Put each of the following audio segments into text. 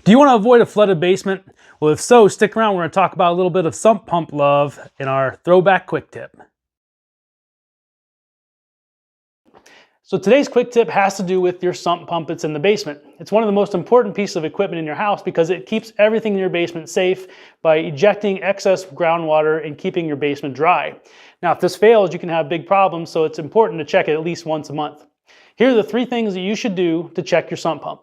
Do you want to avoid a flooded basement? Well, if so, stick around. We're going to talk about a little bit of sump pump love in our Throwback Quick Tip. So today's quick tip has to do with your sump pump that's in the basement. It's one of the most important pieces of equipment in your house because it keeps everything in your basement safe by ejecting excess groundwater and keeping your basement dry. Now, if this fails, you can have big problems, so it's important to check it at least once a month. Here are the 3 things that you should do to check your sump pump.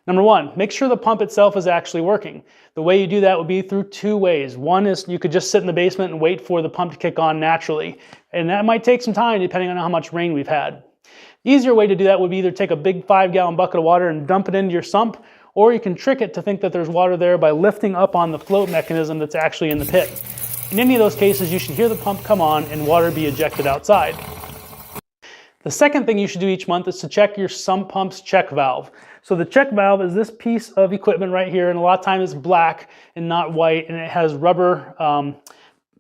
Number 1, make sure the pump itself is actually working. The way you do that would be through 2 ways. One is you could just sit in the basement and wait for the pump to kick on naturally, and that might take some time depending on how much rain we've had. The easier way to do that would be either take a big 5-gallon bucket of water and dump it into your sump, or you can trick it to think that there's water there by lifting up on the float mechanism that's actually in the pit. In any of those cases, you should hear the pump come on and water be ejected outside. The second thing you should do each month is to check your sump pump's check valve. So the check valve is this piece of equipment right here, and a lot of times it's black and not white, and it has rubber,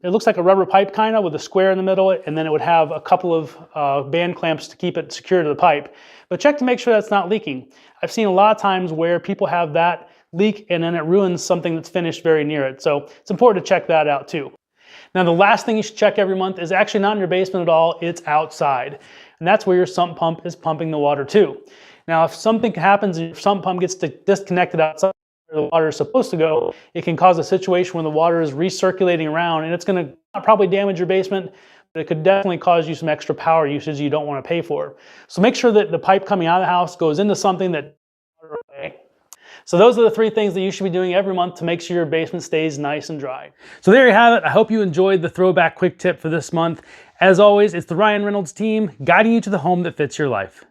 it looks like a rubber pipe kind of with a square in the middle, and then it would have a couple of band clamps to keep it secure to the pipe. But check to make sure that's not leaking. I've seen a lot of times where people have that leak and then it ruins something that's finished very near it. So it's important to check that out too. Now the last thing you should check every month is actually not in your basement at all, it's outside. And that's where your sump pump is pumping the water to. Now if something happens and your sump pump gets disconnected outside where the water is supposed to go, it can cause a situation where the water is recirculating around, and it's going to probably damage your basement, but it could definitely cause you some extra power usage you don't want to pay for. So make sure that the pipe coming out of the house goes into something that So those are the 3 things that you should be doing every month to make sure your basement stays nice and dry. So there you have it. I hope you enjoyed the Throwback Quick Tip for this month. As always, it's the Reynolds team guiding you to the home that fits your life.